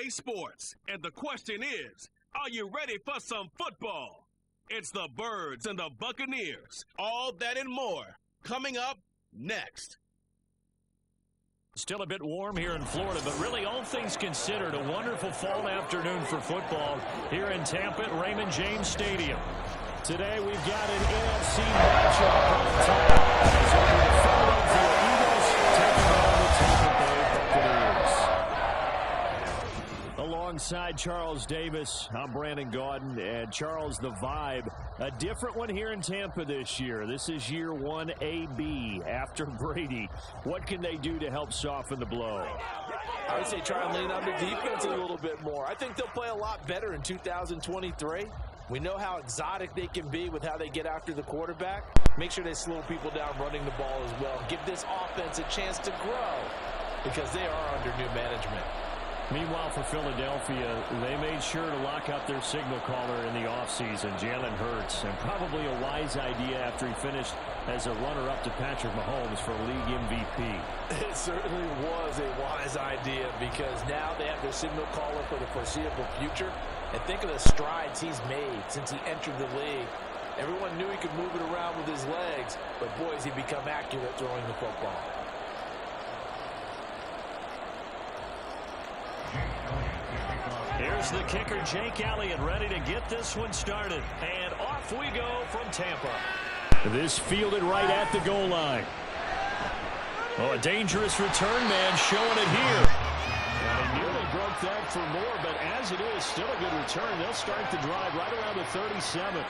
EA Sports. And the question is, are you ready for some football? It's the Birds and the Buccaneers. All that and more coming up next. Still a bit warm here in Florida, but really all things considered, a wonderful fall afternoon for football here in Tampa at Raymond James Stadium. Today we've got an NFC matchup on top. As over the Philadelphia Eagles taking on the Tampa Bay Buccaneers. Alongside Charles Davis, I'm Brandon Gaudin, and Charles, the vibe, a different one here in Tampa this year. This is year 1 AB after Brady. What can they do to help soften the blow? I would say try and lean on the defense a little bit more. I think they'll play a lot better in 2023. We know how exotic they can be with how they get after the quarterback. Make sure they slow people down running the ball as well. Give this offense a chance to grow because they are under new management. Meanwhile, for Philadelphia, they made sure to lock up their signal caller in the offseason, Jalen Hurts, and probably a wise idea after he finished as a runner-up to Patrick Mahomes for league MVP. It certainly was a wise idea because now they have their signal caller for the foreseeable future. And think of the strides he's made since he entered the league. Everyone knew he could move it around with his legs, but boy, has he become accurate throwing the football. Here's the kicker, Jake Elliott, ready to get this one started. And off we go from Tampa. This fielded right at the goal line. Oh, a dangerous return man showing it here. And they nearly broke that for more, but as it is, still a good return. They'll start the drive right around the 37.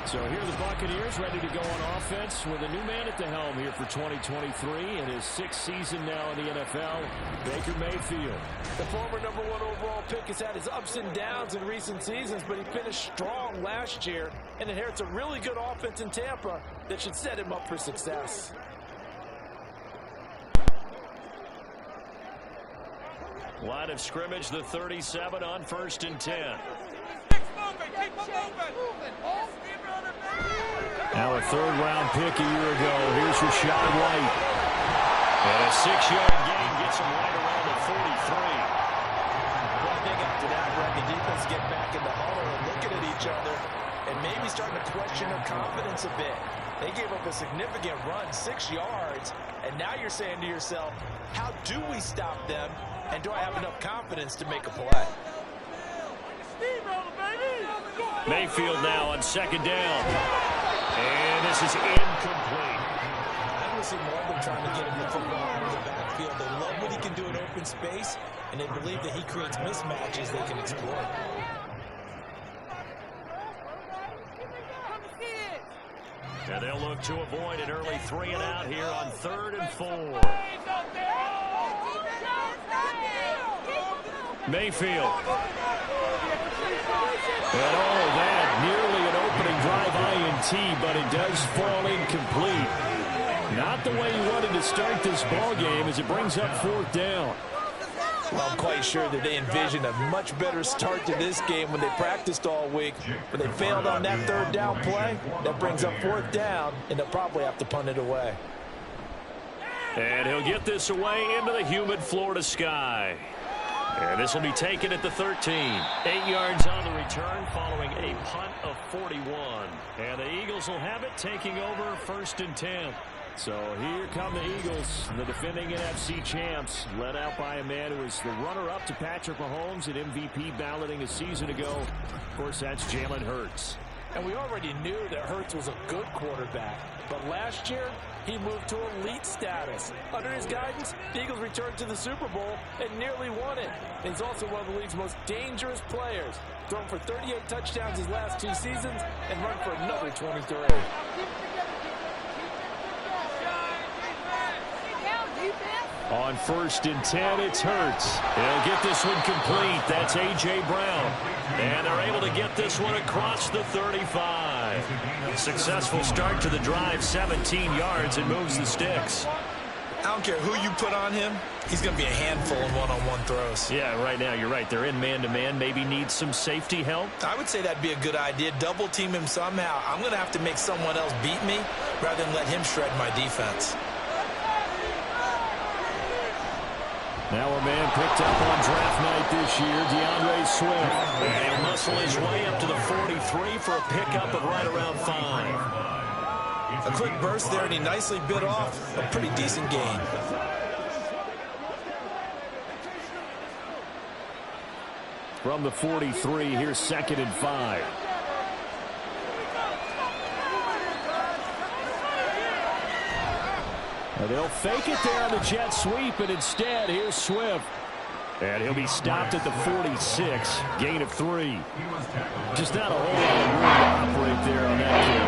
So here are the Buccaneers ready to go on offense with a new man at the helm here for 2023 in his 6th season now in the NFL, Baker Mayfield. The former #1 overall pick has had his ups and downs in recent seasons, but he finished strong last year and inherits a really good offense in Tampa that should set him up for success. Line of scrimmage, the 37 on 1st and 10. Now a 3rd-round pick a year ago. Here's Rachaad White. And a 6-yard gain gets him right around the 43. Well, I think after that, Brett, the defense get back in the huddle and looking at each other and maybe starting to question their confidence a bit. They gave up a significant run, 6 yards, and now you're saying to yourself, how do we stop them, and do I have enough confidence to make a play? Mayfield now on 2nd down. And this is incomplete. I would see more of them trying to get him the football out of the backfield. They love what he can do in open space, and they believe that he creates mismatches they can exploit. And they'll look to avoid an early 3 and out here on 3rd and 4. Mayfield. And all of that, nearly an opening drive INT, but it does fall incomplete. Not the way he wanted to start this ball game as it brings up 4th down. Well, I'm quite sure that they envisioned a much better start to this game when they practiced all week. But they failed on that 3rd down play. That brings up 4th down, and they'll probably have to punt it away. And he'll get this away into the humid Florida sky. And this will be taken at the 13. 8 yards on the return following a punt of 41. And the Eagles will have it, taking over 1st and 10. So here come the Eagles, the defending NFC champs, led out by a man who was the runner-up to Patrick Mahomes at MVP balloting a season ago. Of course, that's Jalen Hurts. And we already knew that Hurts was a good quarterback. But last year, he moved to elite status. Under his guidance, the Eagles returned to the Super Bowl and nearly won it. He's also one of the league's most dangerous players. Thrown for 38 touchdowns his last 2 seasons and run for another 23. On 1st and 10, it's Hurts. He'll get this one complete. That's A.J. Brown. And they're able to get this one across the 35. Successful start to the drive, 17 yards, and moves the sticks. I don't care who you put on him, he's going to be a handful in one-on-one throws. Yeah, right now, you're right. They're in man-to-man. Maybe need some safety help. I would say that'd be a good idea. Double team him somehow. I'm going to have to make someone else beat me rather than let him shred my defense. Now a man picked up on draft night this year, DeAndre Swift. And he'll muscle his way up to the 43 for a pickup of right around 5. A quick burst there, and he nicely bit off a pretty decent gain. From the 43, here's 2nd and 5. And they'll fake it there on the jet sweep, and instead, here's Swift. And he'll be stopped at the 46, gain of 3. Just not a whole lot of room to operate there on that kill.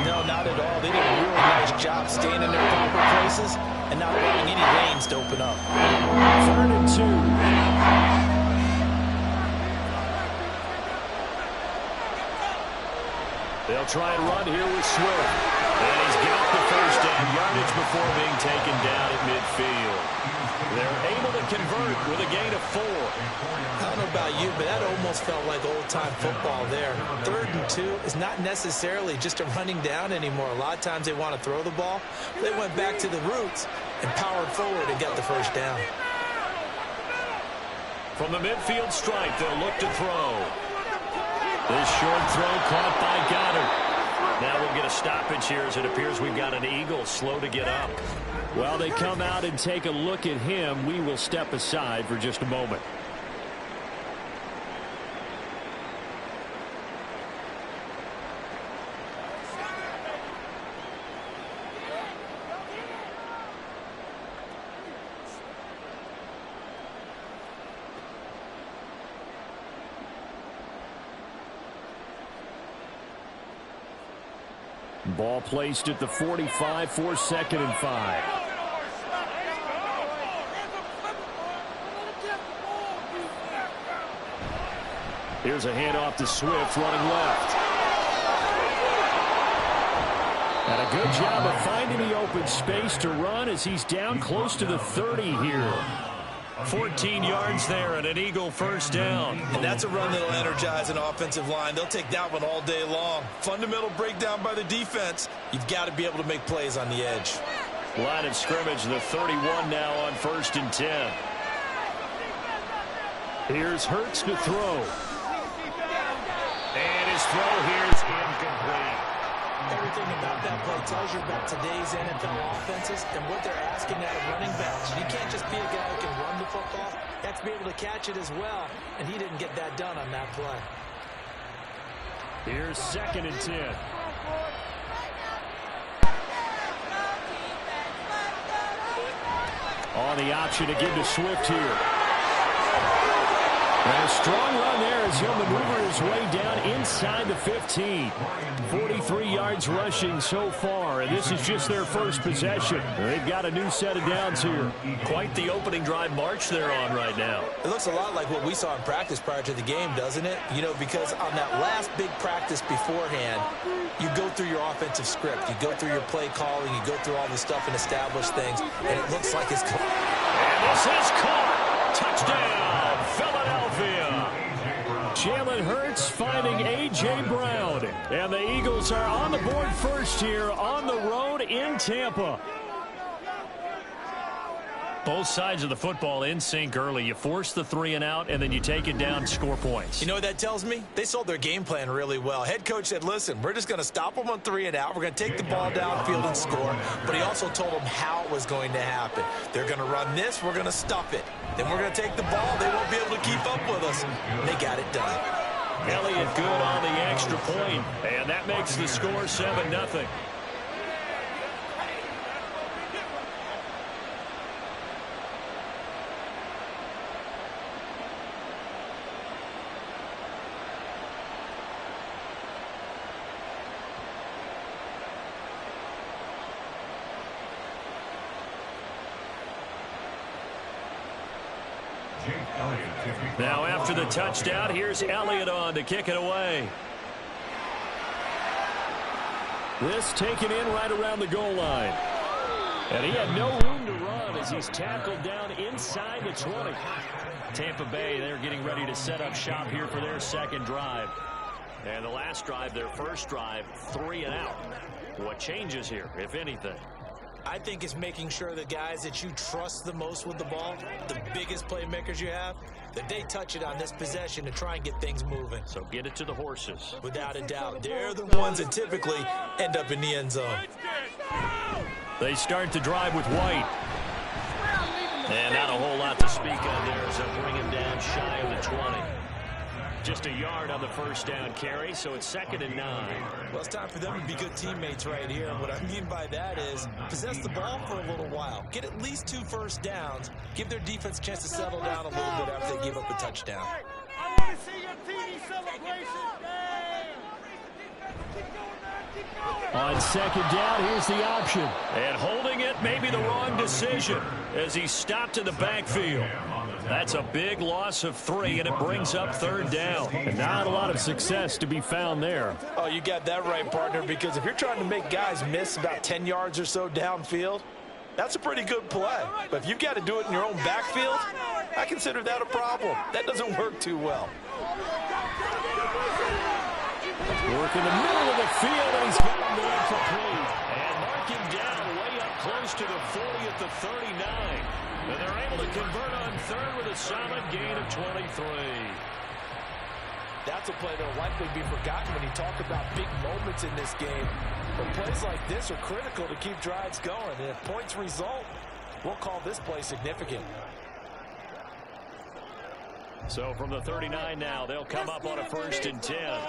No, not at all. They did a really nice job staying in their proper places and not allowing any lanes to open up. 3rd and 2. They'll try and run here with Swift. And he's got the first down yardage before being taken down at midfield. They're able to convert with a gain of 4. I don't know about you, but that almost felt like old-time football there. 3rd and 2 is not necessarily just a running down anymore. A lot of times they want to throw the ball. They went back to the roots and powered forward and got the first down. From the midfield stripe, they'll look to throw. This short throw caught by Goddard. Now we'll get a stoppage here as it appears we've got an Eagle slow to get up. While they come out and take a look at him, we will step aside for just a moment. Ball placed at the 45 for 2nd and 5. Here's a handoff to Swift running left. And a good job of finding the open space to run as he's down close to the 30 here. 14 yards there and an Eagle first down. And that's a run that'll energize an offensive line. They'll take that one all day long. Fundamental breakdown by the defense. You've got to be able to make plays on the edge. Line of scrimmage, the 31 now on 1st and 10. Here's Hurts to throw. And his throw here is incomplete. Everything about that play tells you about today's NFL offenses and what they're asking out of running backs. You can't just be a guy who can run the football. You have to be able to catch it as well, and he didn't get that done on that play. Here's 2nd and 10. On the option to give to Swift here. And a strong run there as he'll maneuver his way down inside the 15. 43 yards rushing so far, and this is just their first possession. They've got a new set of downs here. Quite the opening drive march they're on right now. It looks a lot like what we saw in practice prior to the game, doesn't it? You know, because on that last big practice beforehand, you go through your offensive script. You go through your play calling. You go through all the stuff and establish things, and it looks like it's... And this is caught. Touchdown, Philadelphia. Jalen Hurts finding A.J. Brown. And the Eagles are on the board first here on the road in Tampa. Both sides of the football in sync early. You force the 3 and out, and then you take it down, score points. You know what that tells me? They sold their game plan really well. Head coach said, listen, we're just going to stop them on 3 and out. We're going to take the ball downfield and score. But he also told them how it was going to happen. They're going to run this. We're going to stuff it. Then we're going to take the ball. They won't be able to keep up with us. They got it done. Elliott good on the extra point, and that makes the score 7-0. Now after the touchdown, here's Elliott on to kick it away. This taken in right around the goal line. And he had no room to run as he's tackled down inside the 20. Tampa Bay, they're getting ready to set up shop here for their second drive. And the last drive, their first drive, 3 and out. What changes here, if anything? I think it's making sure the guys that you trust the most with the ball, the biggest playmakers you have, that they touch it on this possession to try and get things moving. So get it to the horses. Without a doubt, they're the ones that typically end up in the end zone. They start the drive with White. And not a whole lot to speak of there, so bring him down shy of the 20. Just a yard on the first down carry, so it's 2nd and 9. Well, it's time for them to be good teammates right here. What I mean by that is possess the ball for a little while. Get at least 2 first downs. Give their defense a chance to settle down a little bit after they give up a touchdown. I want to see your TD celebration. On 2nd down, here's the option. And holding it may be the wrong decision as he stopped in the backfield. That's a big loss of 3, and it brings up 3rd down. And not a lot of success to be found there. Oh, you got that right, partner, because if you're trying to make guys miss about 10 yards or so downfield, that's a pretty good play. But if you've got to do it in your own backfield, I consider that a problem. That doesn't work too well. Work in the middle of the field, and he's gotten the incomplete. And marking down way up close to the 40 at the 39. And they're able to convert on 3rd with a solid gain of 23. That's a play that will likely be forgotten when you talk about big moments in this game. But plays like this are critical to keep drives going. And if points result, we'll call this play significant. So from the 39 now, they'll come up on a 1st and 10.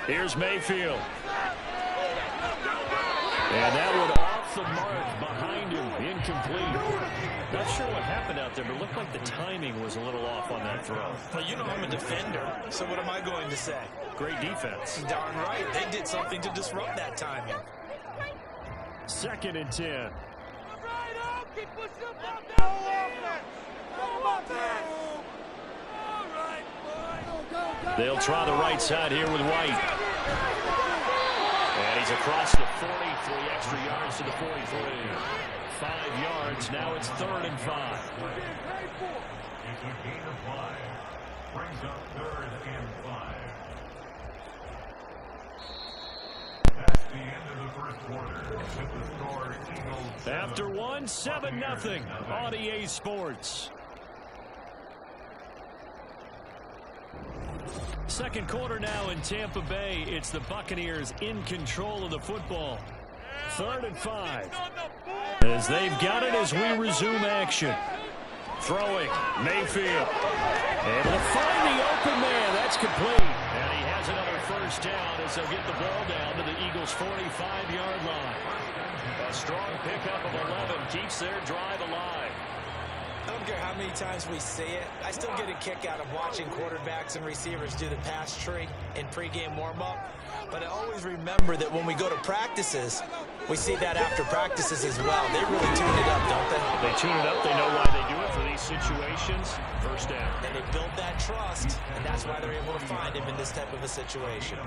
Here's Mayfield. And that one off the mark behind him, incomplete. Not sure what happened out there, but it looked like the timing was a little off on that throw. Well, you know I'm a defender, so what am I going to say? Great defense. Darn right. They did something to disrupt that timing. 2nd and 10. They'll try the right side here with White. And he's across the 40, 3 extra yards to the 43. 5 yards, now it's 3rd and 5. It's a gain of 5. Brings up 3rd and 5. That's the end of the first quarter. With the score, Eagles. After 1, 7-0 on EA Sports. 2nd quarter now in Tampa Bay. It's the Buccaneers in control of the football. 3rd and 5. As they've got it as we resume action. Throwing, Mayfield. Able to find the open man. That's complete. And he has another 1st down as they'll get the ball down to the Eagles' 45-yard line. A strong pickup of 11 keeps their drive alive. I don't care how many times we see it. I still get a kick out of watching quarterbacks and receivers do the pass tree in pregame warm-up. But I always remember that when we go to practices, we see that after practices as well. They really tune it up, don't they? They tune it up. They know why they do it for these situations. 1st down. And they build that trust, and that's why they're able to find him in this type of a situation.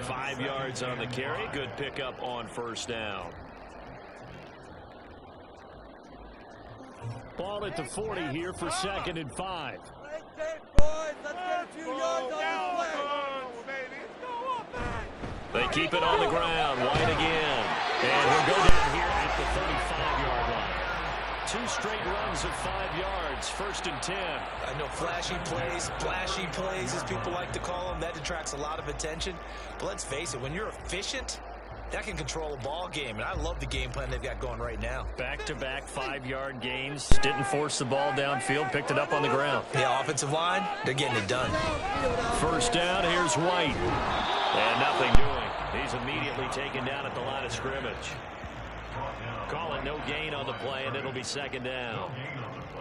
5 yards on the carry. Good pickup on 1st down. Ball at the 40 here for 2nd and 5. They keep it on the ground. White again. And he'll go down here at the 35-yard line. 2 straight runs of 5 yards. 1st and 10. I know flashy plays, as people like to call them, that detracts a lot of attention. But let's face it, when you're efficient, that can control a ball game, and I love the game plan they've got going right now. Back-to-back 5-yard gains. Didn't force the ball downfield. Picked it up on the ground. The offensive line, they're getting it done. 1st down, here's White. And nothing doing. He's immediately taken down at the line of scrimmage. Call it no gain on the play, and it'll be 2nd down.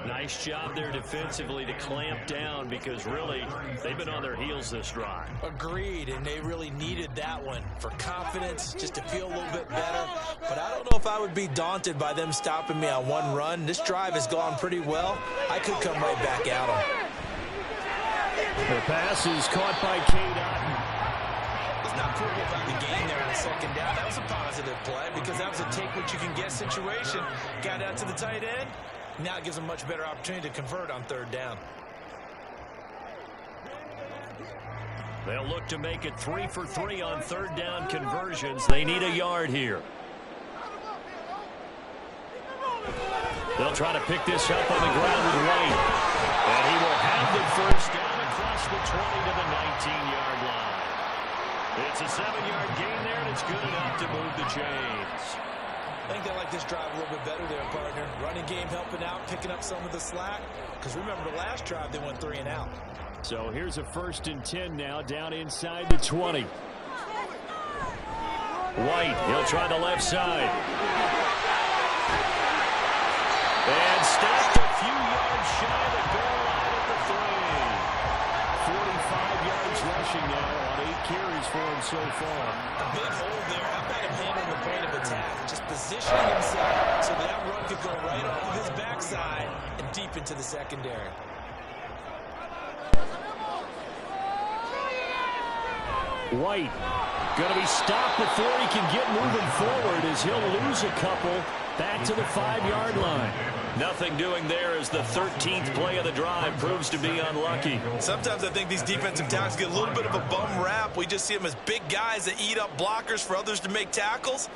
Nice job there defensively to clamp down because really they've been on their heels this drive. Agreed, and they really needed that one for confidence, just to feel a little bit better. But I don't know if I would be daunted by them stopping me on 1 run. This drive has gone pretty well. I could come right back at them. The pass is caught by Cade Otton. Let's not quibble about the game there on the 2nd down. That was a positive play because that was a take-what-you-can-get situation. Got out to the tight end. Now it gives them a much better opportunity to convert on 3rd down. They'll look to make it 3 for 3 on third down conversions. They need a yard here. They'll try to pick this up on the ground with White. And he will have the first down across the 20 to the 19-yard line. It's a 7-yard gain there, and it's good enough to move the chains. I think they like this drive a little bit better there, partner. Running game helping out, picking up some of the slack. Because remember, the last drive, they went 3 and out. So here's a 1st and 10 now, down inside the 20. White, he'll try the left side. And stopped a few yards shy of the goal line at the 3. 45 yards rushing now on 8 carries for him so far. A big hole there. How about him handling the point of attack? Just positioning himself so that run could go right off of his backside and deep into the secondary. White going to be stopped before he can get moving forward as he'll lose a couple back to the 5-yard line. Nothing doing there as the 13th play of the drive proves to be unlucky. Sometimes I think these defensive tackles get a little bit of a bum rap. We just see them as big guys that eat up blockers for others to make tackles.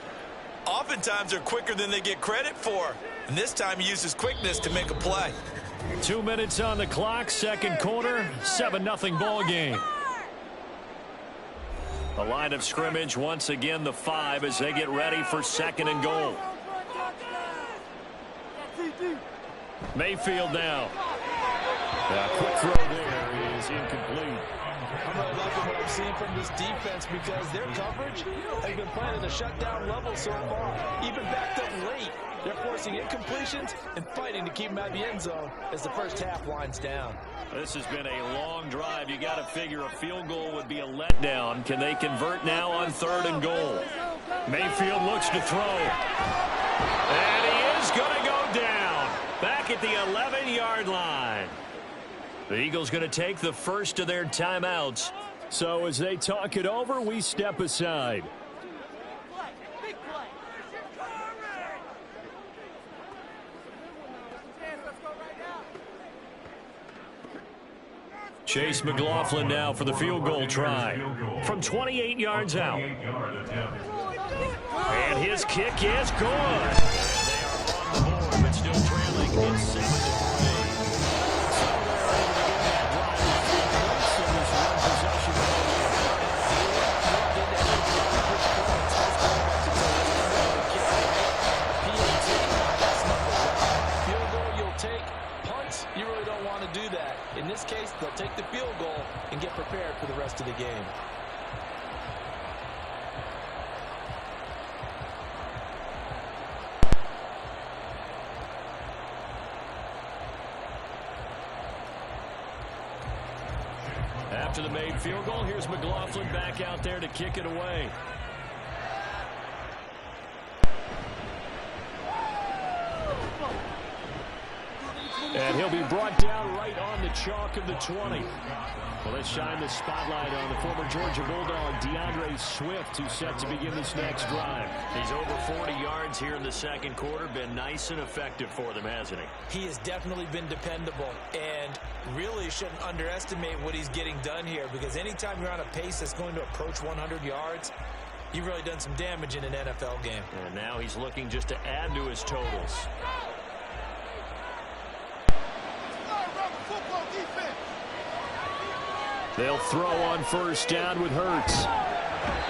Oftentimes they're quicker than they get credit for. And this time he uses quickness to make a play. 2 minutes on the clock, second quarter, 7-0 ball game. The line of scrimmage once again the 5 as they get ready for 2nd and goal. Mayfield now. A quick throw there is incomplete. I'm really liking what I'm seeing from this defense because their coverage has been playing at a shutdown level so far. Even backed up late, they're forcing incompletions and fighting to keep them out of the end zone as the first half winds down. This has been a long drive. You got to figure a field goal would be a letdown. Can they convert now on 3rd and goal? Mayfield looks to throw. And he is going to go down. Back at the 11-yard line. The Eagles going to take the first of their timeouts. So as they talk it over, we step aside. Chase McLaughlin now for the field goal try from 28 yards out. And his kick is good. They are on the board, but still trailing. It's 7-3. You really don't want to do that. In this case, they'll take the field goal and get prepared for the rest of the game. After the made field goal, here's McLaughlin back out there to kick it away. And he'll be brought down right on the chalk of the 20. Well, let's shine the spotlight on the former Georgia Bulldog, DeAndre Swift, who's set to begin this next drive. He's over 40 yards here in the second quarter. Been nice and effective for them, hasn't he? He has definitely been dependable, and really shouldn't underestimate what he's getting done here, because anytime you're on a pace that's going to approach 100 yards, you've really done some damage in an NFL game. And now he's looking just to add to his totals. They'll throw on first down with Hurts.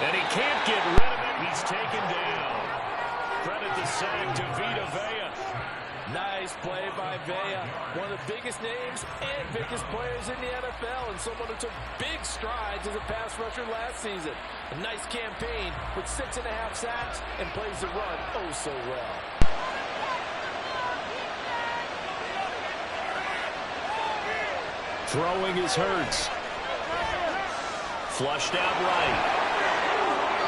And he can't get rid of it. He's taken down. Credit the sack to Vita Vea. Nice play by Vea. One of the biggest names and biggest players in the NFL, and someone who took big strides as a pass rusher last season. A nice campaign with 6.5 sacks and plays the run oh so well. Throwing is Hurts. Flushed out right.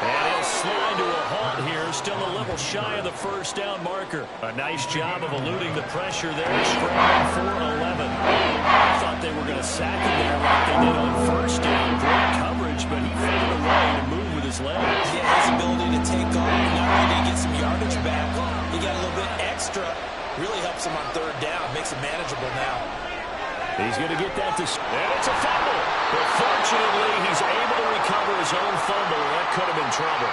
And he'll slide to a halt here. Still a little shy of the first down marker. A nice job of eluding the pressure there. Scrambling for 11. I thought they were going to sack him there like they did on first down. Great coverage, but he found a way to move with his legs. Yeah, his ability to take off. Not only did he get some yardage back, he got a little bit extra. Really helps him on third down. Makes it manageable now. He's going to get that to... And it's a fumble. But fortunately, he's able to recover his own fumble. That could have been trouble.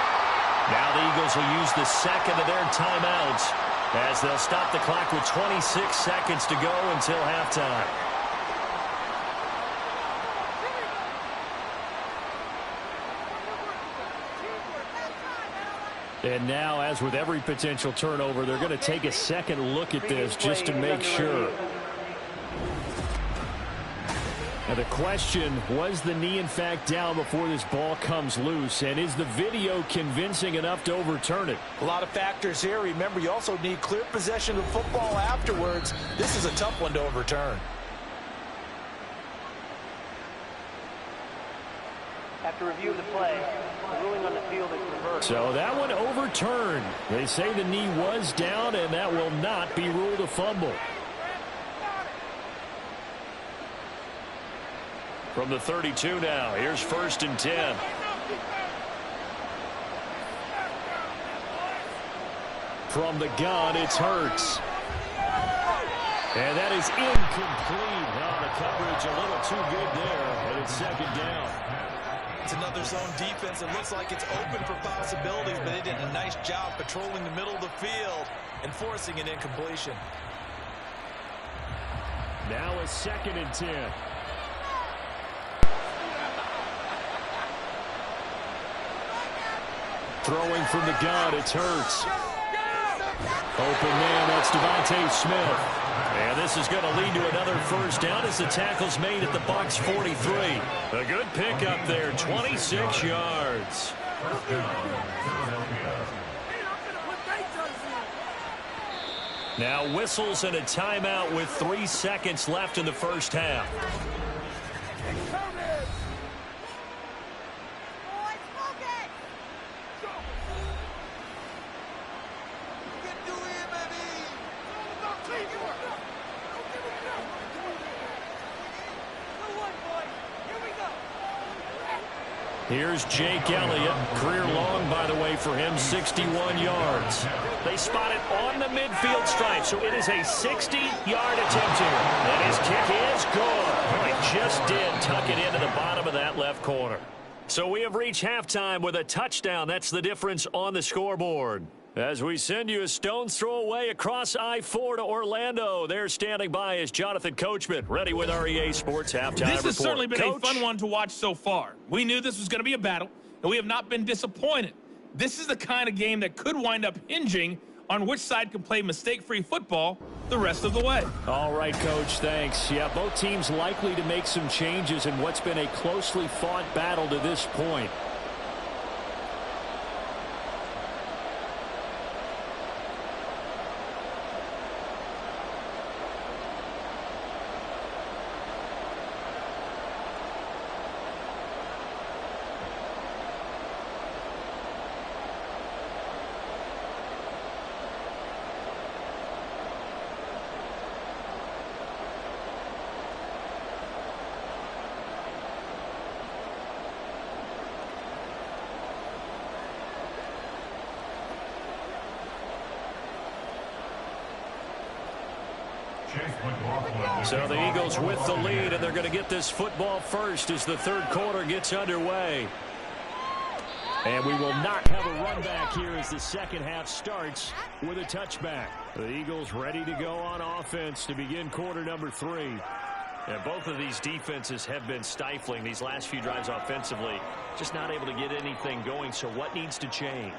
Now the Eagles will use the second of their timeouts as they'll stop the clock with 26 seconds to go until halftime. And now, as with every potential turnover, they're going to take a second look at this just to make sure. Now the question, was the knee in fact down before this ball comes loose? And is the video convincing enough to overturn it? A lot of factors here. Remember, you also need clear possession of football afterwards. This is a tough one to overturn. After review of the play, the ruling on the field is reversed. So that one overturned. They say the knee was down, and that will not be ruled a fumble. From the 32 now, here's 1st and 10. From the gun, it's Hurts. And that is incomplete. Now the coverage a little too good there, and it's 2nd down. It's another zone defense. It looks like it's open for possibilities, but they did a nice job patrolling the middle of the field and forcing an incompletion. Now a 2nd and 10. Throwing from the gun, it's Hurts. Open man, that's Devontae Smith. And this is going to lead to another 1st down as the tackle's made at the Bucs 43. A good pickup there, 26 yards. Now whistles and a timeout with 3 seconds left in the 1st half. Here's Jake Elliott. Career long, by the way, for him, 61 yards. They spot it on the midfield stripe, so it is a 60-yard attempt here. And his kick is good. He just did tuck it into the bottom of that left corner. So we have reached halftime with a touchdown. That's the difference on the scoreboard. As we send you a stone's throw away across I-4 to Orlando. There standing by is Jonathan Coachman, ready with our EA Sports Halftime Report. This has certainly been Coach? a fun one to watch so far. We knew this was going to be a battle, and we have not been disappointed. This is the kind of game that could wind up hinging on which side can play mistake-free football the rest of the way. All right, Coach, thanks. Yeah, both teams likely to make some changes in what's been a closely fought battle to this point. So the Eagles with the lead, and they're going to get this football first as the 3rd quarter gets underway. And we will not have a run back here as the 2nd half starts with a touchback. The Eagles ready to go on offense to begin quarter number 3. And both of these defenses have been stifling these last few drives offensively. Just not able to get anything going. So what needs to change?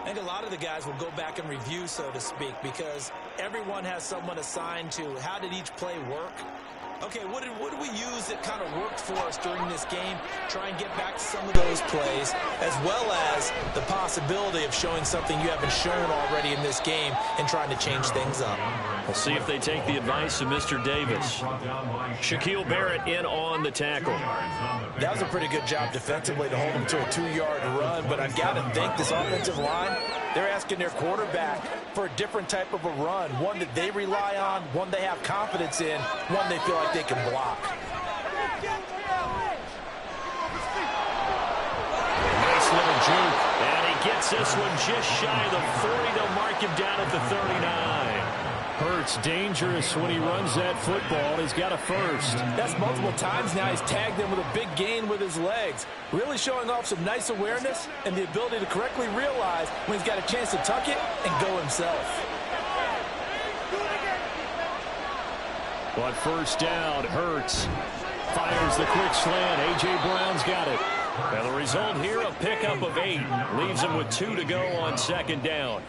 I think a lot of the guys will go back and review, so to speak, because everyone has someone assigned to how did each play work. Okay, what did we use that kind of worked for us during this game? Try and get back to some of those plays, as well as the possibility of showing something you haven't shown already in this game and trying to change things up. We'll see if they take the advice of Mr. Davis. Shaquille Barrett in on the tackle. That was a pretty good job defensively to hold him to a 2-yard run, but I've got to think this offensive line, they're asking their quarterback for a different type of a run, one that they rely on, one they have confidence in, one they feel like they can block. Nice little juke, and he gets this one just shy of the 40. They'll mark him down at the 39. Hurts dangerous when he runs that football. He's got a first. That's multiple times now. He's tagged him with a big gain with his legs. Really showing off some nice awareness and the ability to correctly realize when he's got a chance to tuck it and go himself. But first down, Hurts fires the quick slant. A.J. Brown's got it. And the result here, a pickup of 8. Leaves him with 2 to go on second down.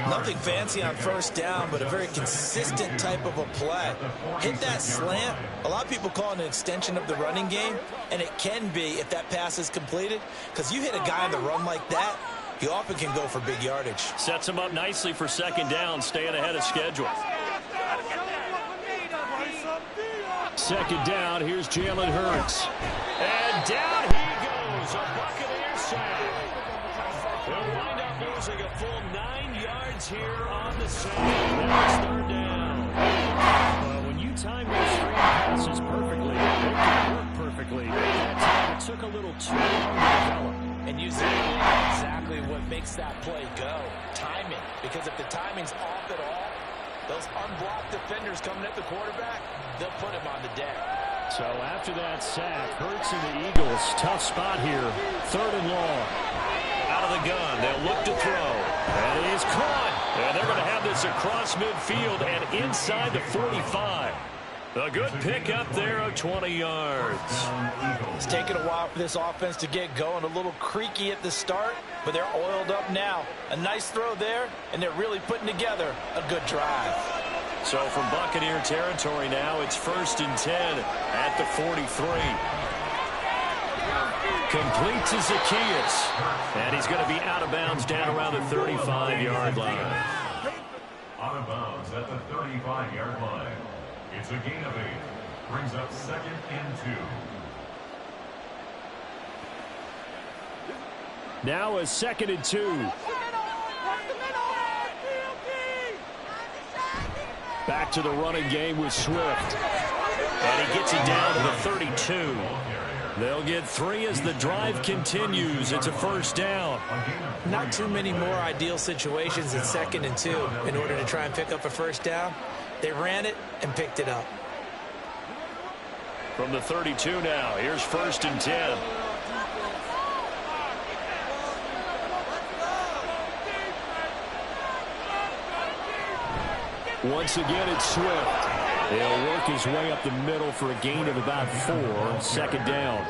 Nothing fancy on first down, but a very consistent type of a play. Hit that slant. A lot of people call it an extension of the running game, and it can be if that pass is completed, because you hit a guy on the run like that, he often can go for big yardage. Sets him up nicely for second down, staying ahead of schedule. Second down, here's Jalen Hurts. And down he goes, a Buccaneer sack. They'll wind up losing a full 9 yards here on the sack. Now it's third down. When you time your screen passes perfectly, it can work perfectly. That time it took a little too long to develop. And you see exactly what makes that play go. Timing. Because if the timing's off at all, those unblocked defenders coming at the quarterback, they'll put him on the deck. So after that sack, Hurts and the Eagles, tough spot here. Third and long. Out of the gun, they'll look to throw. And he is caught. And they're going to have this across midfield and inside the 45. A good pickup there of 20 yards. It's taken a while for this offense to get going. A little creaky at the start, but they're oiled up now. A nice throw there, and they're really putting together a good drive. So from Buccaneer territory now, it's 1st and 10 at the 43. Complete to Zacchaeus. And he's going to be out of bounds down around the 35-yard line. Out of bounds at the 35-yard line. It's a gain of 8. Brings up 2nd and 2. Now a 2nd and 2. Back to the running game with Swift. And he gets it down to the 32. They'll get 3 as the drive continues. It's a first down. Not too many more ideal situations at 2nd and 2 in order to try and pick up a first down. They ran it and picked it up. From the 32 now, here's 1st and 10. Once again, it's Swift. He'll work his way up the middle for a gain of about 4. Second down.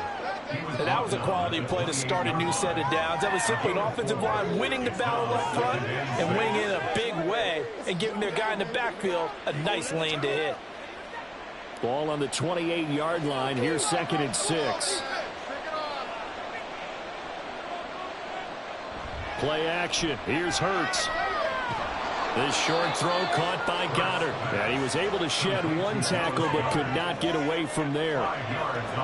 And that was a quality play to start a new set of downs. That was simply an offensive line winning the battle up front and winning it in a big way and giving their guy in the backfield a nice lane to hit. Ball on the 28-yard line. Here's 2nd and 6. Play action. Here's Hurts. This short throw caught by Goddard. And he was able to shed 1 tackle but could not get away from there.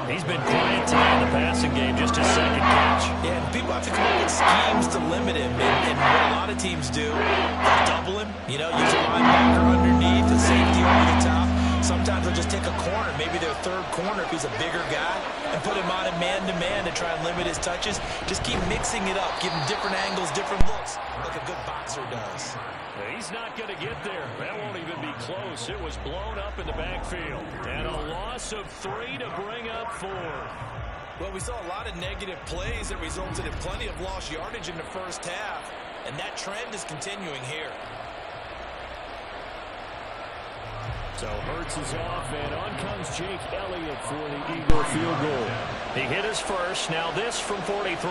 He's been quiet today in the passing game, just his 2nd catch. Yeah, people have to come up with schemes to limit him. And what a lot of teams do, they'll double him, use a linebacker underneath, a safety over the top. Sometimes they'll just take a corner, maybe their 3rd corner if he's a bigger guy, and put him on a man-to-man to try and limit his touches. Just keep mixing it up, give him different angles, different looks, like a good boxer does. He's not going to get there. That won't even be close. It was blown up in the backfield. And a loss of 3 to bring up 4. Well, we saw a lot of negative plays that resulted in plenty of lost yardage in the first half, and that trend is continuing here. So Hurts is off, and on comes Jake Elliott for the Eagle field goal. He hit his first. Now this from 43.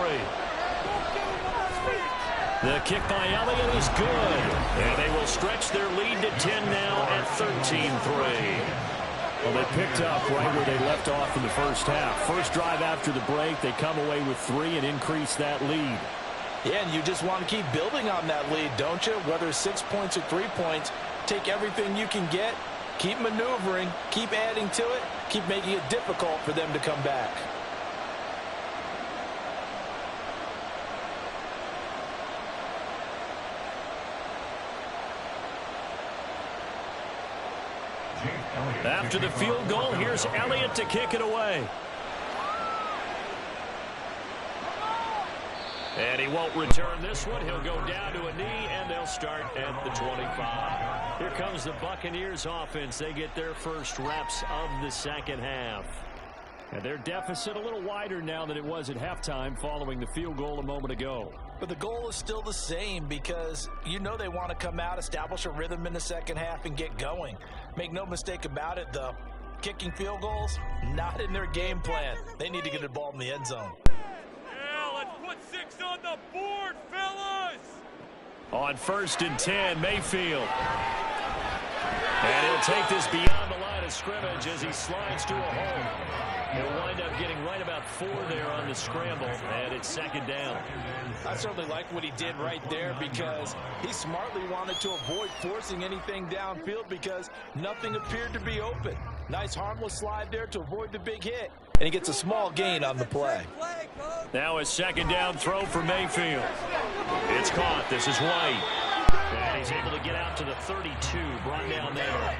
The kick by Elliott is good. And they will stretch their lead to 10 now at 13-3. Well, they picked up right where they left off in the first half. First drive after the break, they come away with 3 and increase that lead. Yeah, and you just want to keep building on that lead, don't you? Whether 6 points or 3 points, take everything you can get, keep maneuvering, keep adding to it, keep making it difficult for them to come back. After the field goal, here's Elliott to kick it away. And he won't return this one. He'll go down to a knee, and they'll start at the 25. Here comes the Buccaneers offense. They get their first reps of the second half. And their deficit a little wider now than it was at halftime following the field goal a moment ago. But the goal is still the same because you know they want to come out, establish a rhythm in the second half, and get going. Make no mistake about it, though. Kicking field goals, not in their game plan. They need to get the ball in the end zone. Yeah, let's put 6 on the board, fellas! On 1st and 10, Mayfield. And he'll take this beyond the line of scrimmage as he slides to a hole. He'll wind up getting right about 4 there on the scramble, and it's 2nd down. I certainly like what he did right there because he smartly wanted to avoid forcing anything downfield because nothing appeared to be open. Nice harmless slide there to avoid the big hit. And he gets a small gain on the play. Now a 2nd down throw for Mayfield. It's caught. This is White. And he's able to get out to the 32, brought down there.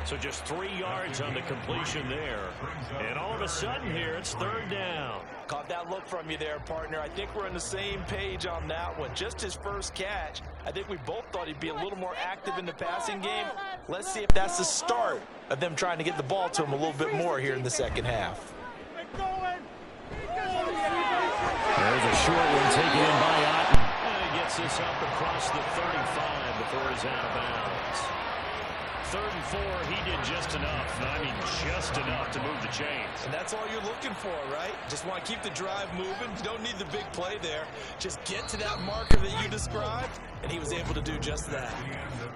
So just 3 yards on the completion there. And all of a sudden here, it's 3rd down. Caught that look from you there, partner. I think we're on the same page on that one. Just his first catch. I think we both thought he'd be a little more active in the passing game. Let's see if that's the start of them trying to get the ball to him a little bit more here in the second half. There's a short one taken in by Otten. And he gets this up across the 35 before he's out of bounds. 3rd and 4, he did just enough. I mean, just enough to move the chains. And that's all you're looking for, right? Just want to keep the drive moving. You don't need the big play there. Just get to that marker that you described, and he was able to do just that.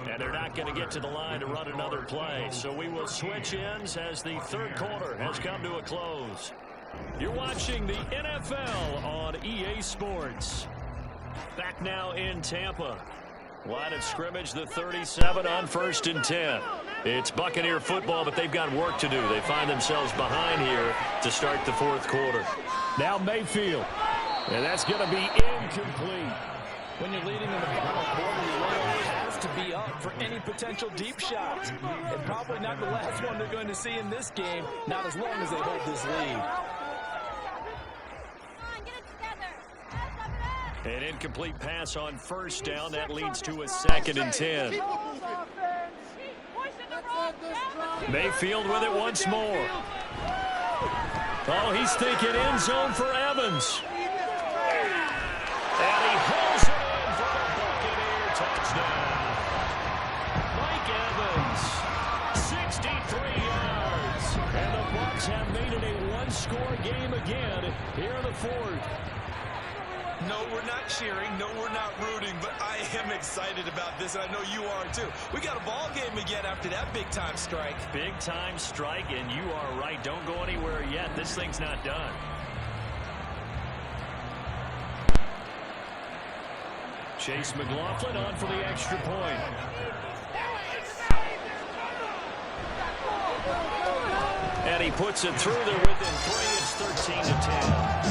And they're not going to get to the line to run another play. So we will switch ends as the 3rd quarter has come to a close. You're watching the NFL on EA Sports. Back now in Tampa. Line of scrimmage, the 37 on 1st and 10. It's Buccaneer football, but they've got work to do. They find themselves behind here to start the 4th quarter. Now Mayfield. And that's going to be incomplete. When you're leading in the final quarter, you really has to be up for any potential deep shots. And probably not the last one they're going to see in this game, not as long as they hold this lead. An incomplete pass on 1st down. That leads to a 2nd and 10. Mayfield with it once more. Oh, he's thinking end zone for Evans. And he pulls it in for the Buccaneer touchdown. Mike Evans, 63 yards. And the Bucs have made it a 1-score game again here in the 4th. No, we're not cheering. No, we're not rooting. But I am excited about this, and I know you are too. We got a ball game again after that big-time strike. Big-time strike, and you are right. Don't go anywhere yet. This thing's not done. Chase McLaughlin on for the extra point. And he puts it through there within 3. It's 13-10.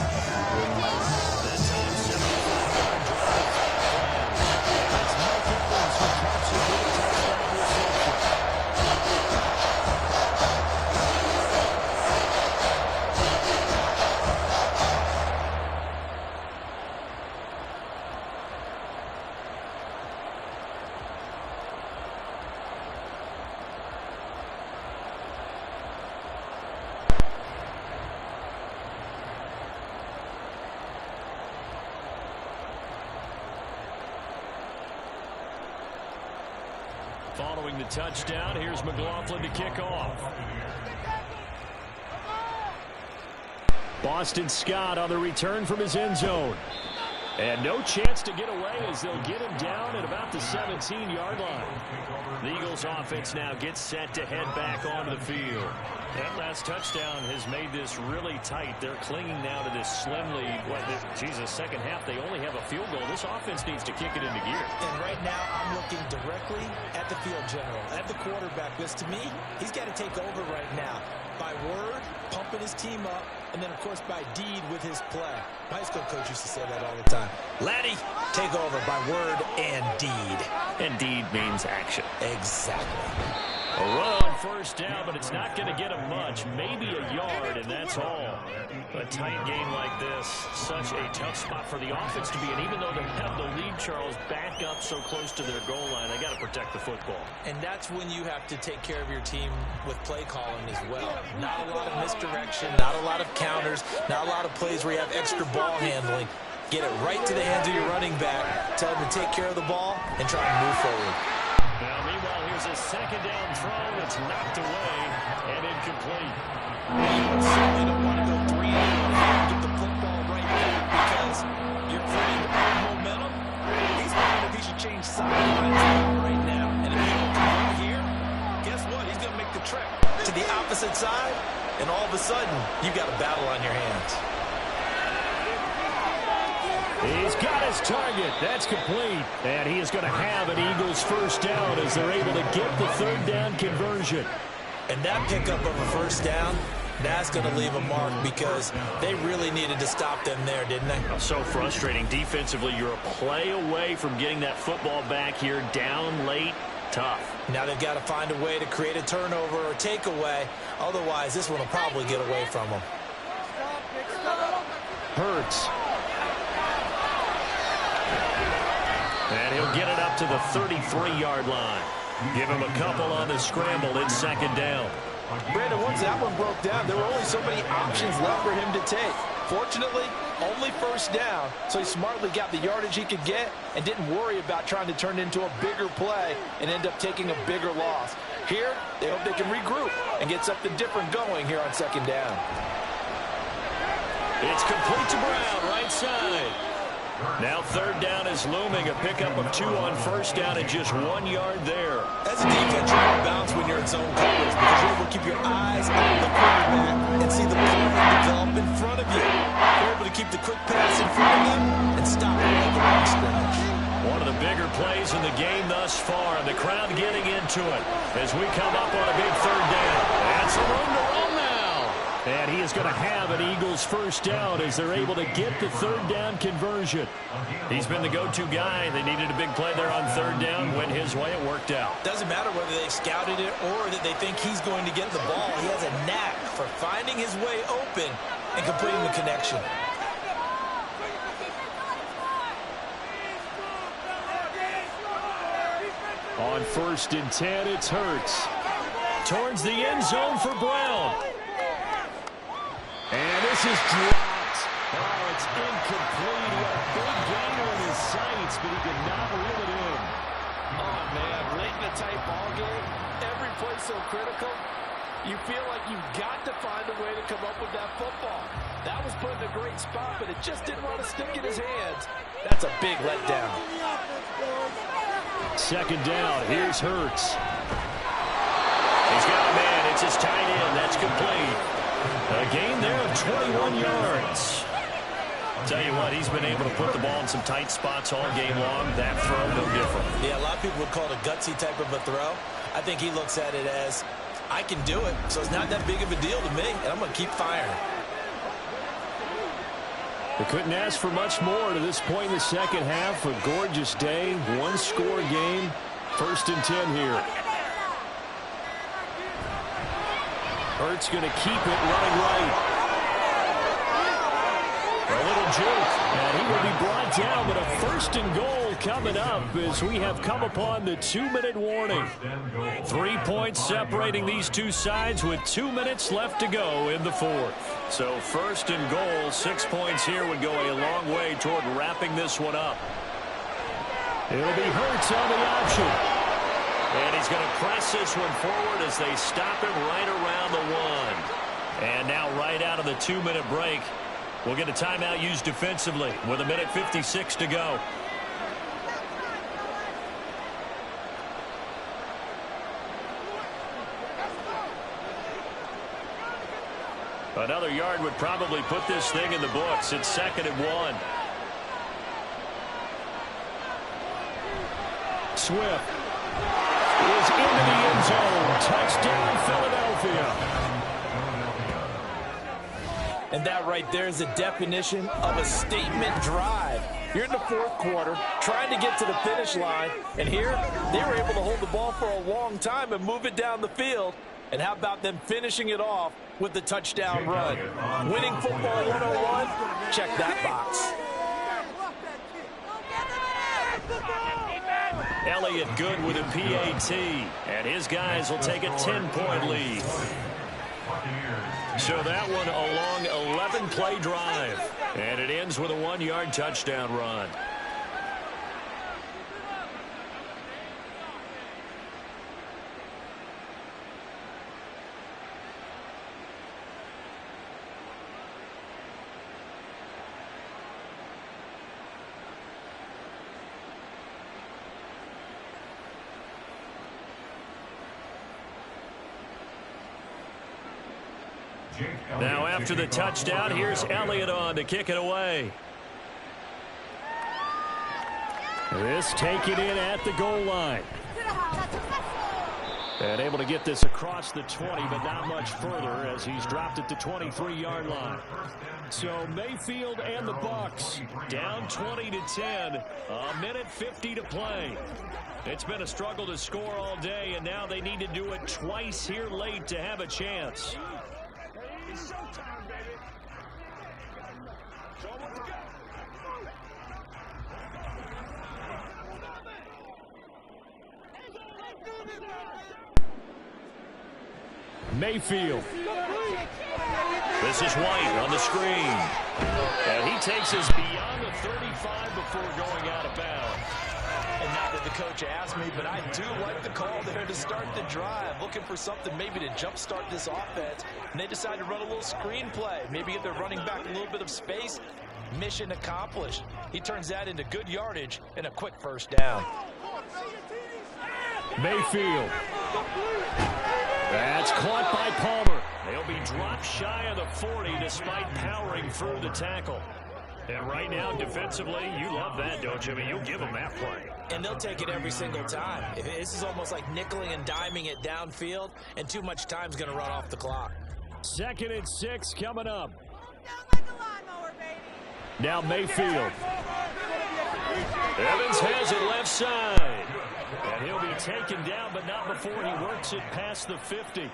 Following the touchdown, here's McLaughlin to kick off. Boston Scott on the return from his end zone. And no chance to get away as they'll get him down at about the 17-yard line. The Eagles offense now gets set to head back onto the field. That last touchdown has made this really tight. They're clinging now to this slim lead. Second half, they only have a field goal. This offense needs to kick it into gear. And right now, I'm looking directly at the field general, at the quarterback. Because to me, he's got to take over right now. By word, pumping his team up, and then, of course, by deed with his play. My high school coach used to say that all the time. Laddie, take over by word and deed. And deed means action. Exactly. A run on first down, but it's not going to get him much. Maybe a yard, and that's all. A tight game like this, such a tough spot for the offense to be in. Even though they have the lead, Charles, back up so close to their goal line, they got to protect the football. And that's when you have to take care of your team with play calling as well. Not a lot of misdirection, not a lot of counters, not a lot of plays where you have extra ball handling. Get it right to the hands of your running back, tell him to take care of the ball, and try and move forward. Now, meanwhile, here's a second down throw. It's knocked away and incomplete. You certainly don't want to go 3 and out and get the football right back because you're creating momentum. He's wondering if he should change sidelines right now. And if you don't come here, guess what? He's going to make the trek to the opposite side, and all of a sudden, you've got a battle on your hands. He's got his target. That's complete. And he is going to have an Eagles first down as they're able to get the third down conversion. And that pickup of a first down, that's going to leave a mark because they really needed to stop them there, didn't they? So frustrating. Defensively, you're a play away from getting that football back here down late. Tough. Now they've got to find a way to create a turnover or takeaway. Otherwise, this one will probably get away from them. Hurts. And he'll get it up to the 33-yard line. Give him a couple on the scramble. It's second down. Brandon, once that one broke down, there were only so many options left for him to take. Fortunately, only first down, so he smartly got the yardage he could get and didn't worry about trying to turn it into a bigger play and end up taking a bigger loss. Here, they hope they can regroup and get something different going here on second down. It's complete to Brown, right side. Now third down is looming. A pickup of 2 on first down and just 1 yard there. As a defense, you're going to bounce when you're in zone coverage because you're able to keep your eyes on the quarterback and see the play develop in front of you. You're able to keep the quick pass in front of them and stop it at the line of scrimmage. One of the bigger plays in the game thus far. The crowd getting into it as we come up on a big third down. That's a room to run now. And he is going to have an Eagles first down as they're able to get the third down conversion. He's been the go-to guy. They needed a big play there on third down. Went his way. It worked out. Doesn't matter whether they scouted it or that they think he's going to get the ball. He has a knack for finding his way open and completing the connection. On 1st and 10, it's Hurts. Towards the end zone for Brown. And this is dropped. Oh, it's incomplete. He had a big gainer in his sights, but he did not reel it in. Oh, man, late in a tight ball game, every play so critical, you feel like you've got to find a way to come up with that football. That was put in a great spot, but it just didn't want to stick in his hands. That's a big letdown. Second down, here's Hurts. He's got a man, it's his tight end, that's complete. A gain there of 21 yards. Tell you what, he's been able to put the ball in some tight spots all game long. That throw, no different. Yeah, a lot of people would call it a gutsy type of a throw. I think he looks at it as, I can do it, so it's not that big of a deal to me, and I'm going to keep firing. They couldn't ask for much more to this point in the second half. A gorgeous day, one-score game. 1st and 10 here. Hurts going to keep it running right. A little juke, and he will be brought down, but a 1st and goal coming up as we have come upon the 2-minute warning. 3 points separating these two sides with 2 minutes left to go in the 4th. So 1st and goal, 6 points here would go a long way toward wrapping this one up. It'll be Hurts on the option. And he's going to press this one forward as they stop him right around the 1. And now right out of the 2-minute break, we'll get a timeout used defensively with 1:56 to go. Another yard would probably put this thing in the books. It's 2nd and 1. Swift is into the end zone. Touchdown, Philadelphia. And that right there is the definition of a statement drive. You're in the fourth quarter, trying to get to the finish line, and here they were able to hold the ball for a long time and move it down the field. And how about them finishing it off with the touchdown run? Winning football 101, check that box. Elliott good with a PAT, and his guys will take a 10-point lead. So that one a long 11-play drive, and it ends with a 1-yard touchdown run. Now after the touchdown, here's Elliott on to kick it away. This taken in at the goal line. And able to get this across the 20, but not much further as he's dropped at the 23-yard line. So Mayfield and the Bucs down 20-10, a minute 50 to play. It's been a struggle to score all day, and now they need to do it twice here late to have a chance. It's showtime, baby. Show them what to go. Mayfield. This is White on the screen. And he takes us beyond the 35 before going out of bounds. And not that the coach asked me, but I do like the call there to start the drive. Looking for something maybe to jumpstart this offense. And they decide to run a little screen play. Maybe give their running back a little bit of space. Mission accomplished. He turns that into good yardage and a quick first down. Mayfield. That's caught by Palmer. They'll be dropped shy of the 40 despite powering through the tackle. And right now, defensively, you love that, don't you? I mean, you'll give them that play. And they'll take it every single time. This is almost like nickeling and diming it downfield, and too much time's going to run off the clock. 2nd and 6 coming up. Now Mayfield. Evans has it left side. And he'll be taken down, but not before he works it past the 50.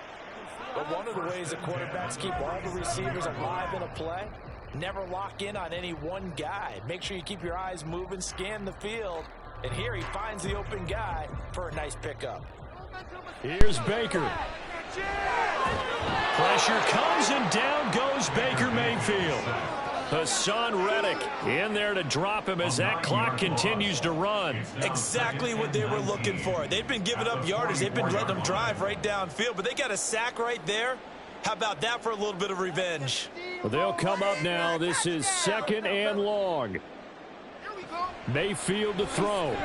But one of the ways that quarterbacks keep all the receivers alive in a play, never lock in on any one guy. Make sure you keep your eyes moving, scan the field. And here he finds the open guy for a nice pickup. Here's Baker. Pressure comes and down goes Baker Mayfield. Hassan Reddick in there to drop him as that clock continues to run. Exactly what they were looking for. They've been giving up yardage. They've been letting them drive right downfield, but they got a sack right there. How about that for a little bit of revenge? Well, they'll come up now. This is 2nd and long. Mayfield to throw.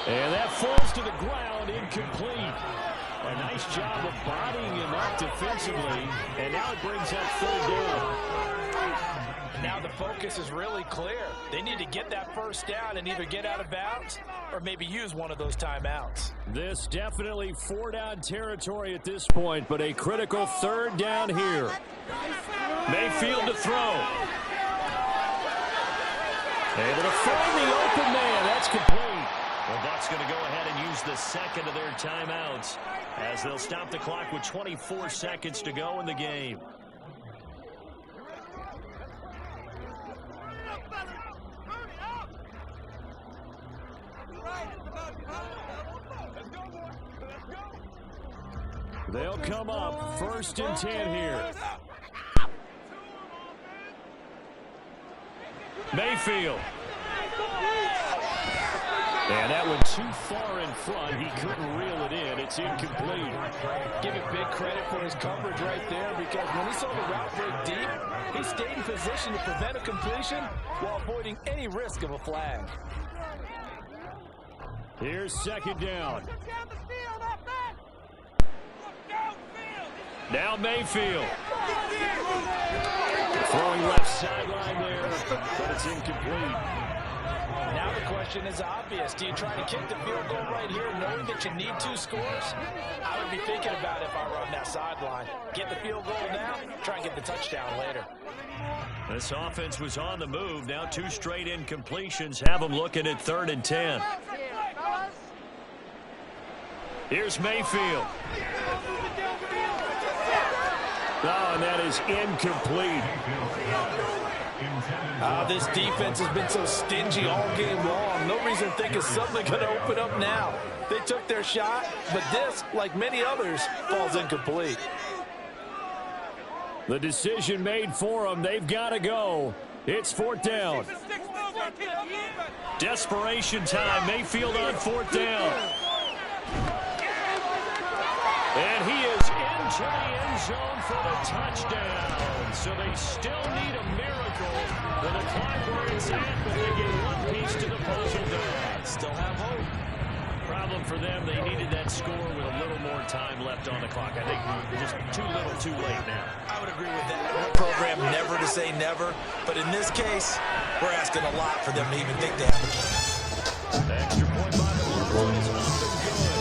And that falls to the ground, incomplete. A nice job of bodying him up defensively, and now it brings up 3rd down. Now the focus is really clear. They need to get that first down and either get out of bounds or maybe use one of those timeouts. This definitely 4-down territory at this point, but a critical 3rd down here. Mayfield to throw. Able to find the open man. That's complete. The Bucs going to go ahead and use the 2nd of their timeouts as they'll stop the clock with 24 seconds to go in the game. They'll come up 1st and 10 here. Mayfield. And that one too far in front. He couldn't reel it in. It's incomplete. Give it big credit for his coverage right there, because when he saw the route break deep, he stayed in position to prevent a completion while avoiding any risk of a flag. Here's 2nd down. Now Mayfield. Throwing left sideline there, but it's incomplete. Now the question is obvious. Do you try to kick the field goal right here knowing that you need 2 scores? I would be thinking about it if I were on that sideline. Get the field goal now, try and get the touchdown later. This offense was on the move. Now 2 straight incompletions have them looking at 3rd and 10. Here's Mayfield. Oh, and that is incomplete. This defense has been so stingy all game long. No reason to think it's suddenly going to open up now. They took their shot, but this, like many others, falls incomplete. The decision made for them. They've got to go. It's 4th down. Desperation time. Mayfield on 4th down. And he is into the end zone for the touchdown. So they still need a miracle. With the clock where it's at, but they get one piece to the puzzle done. Still have hope. Problem for them, they needed that score with a little more time left on the clock. I think just too little too late now. I would agree with that. Program never to say never, but in this case, we're asking a lot for them to even think they have a chance. The extra point by the Bucs is up and good.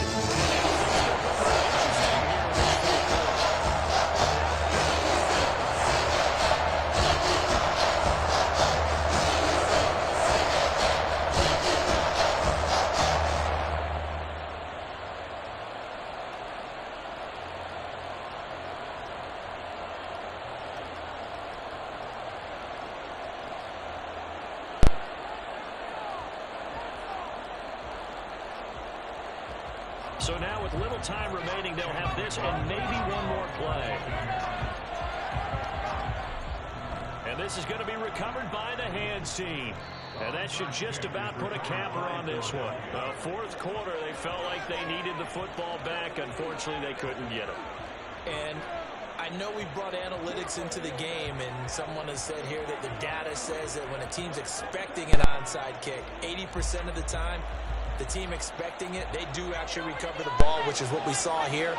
So now with little time remaining, they'll have this and maybe one more play. And this is going to be recovered by the hands team. And that should just about put a capper on this one. 4th quarter, they felt like they needed the football back. Unfortunately, they couldn't get it. And I know we brought analytics into the game, and someone has said here that the data says that when a team's expecting an onside kick, 80% of the time, the team expecting it, they do actually recover the ball, which is what we saw here.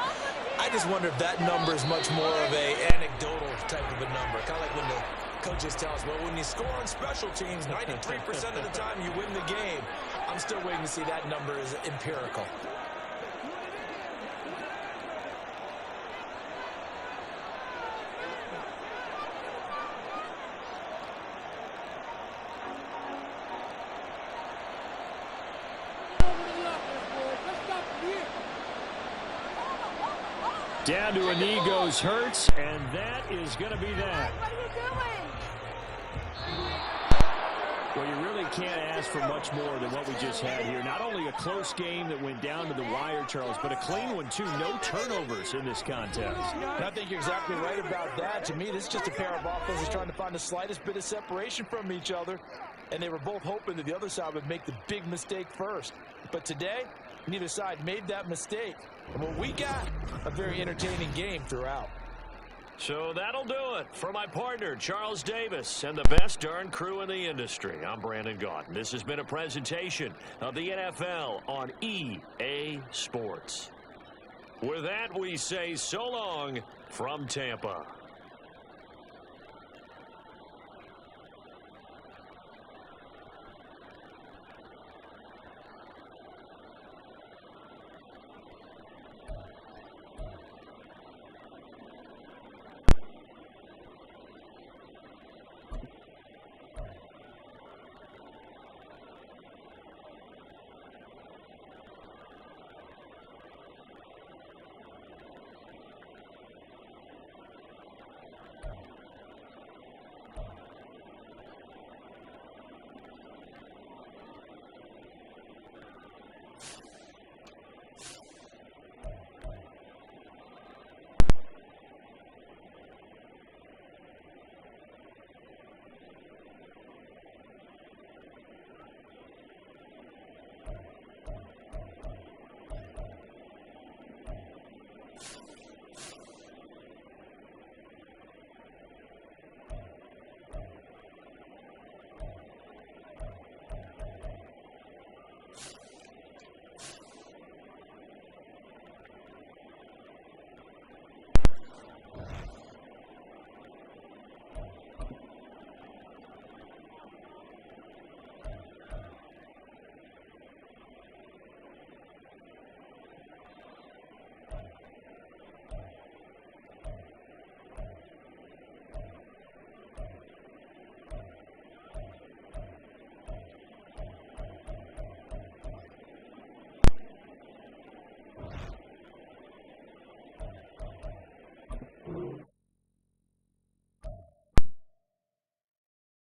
I just wonder if that number is much more of a anecdotal type of a number. Kind of like when the coaches tell us, well, when you score on special teams, 93% of the time you win the game. I'm still waiting to see that number is empirical. Down to a knee goes Hurts, and that is going to be that. What are you doing? Well, you really can't ask for much more than what we just had here. Not only a close game that went down to the wire, Charles, but a clean one, too. No turnovers in this contest. I think you're exactly right about that. To me, this is just a pair of offenses trying to find the slightest bit of separation from each other, and they were both hoping that the other side would make the big mistake first. But today, neither side made that mistake. And what we got, a very entertaining game throughout. So that'll do it for my partner, Charles Davis, and the best darn crew in the industry. I'm Brandon Gaudin. This has been a presentation of the NFL on EA Sports. With that, we say so long from Tampa.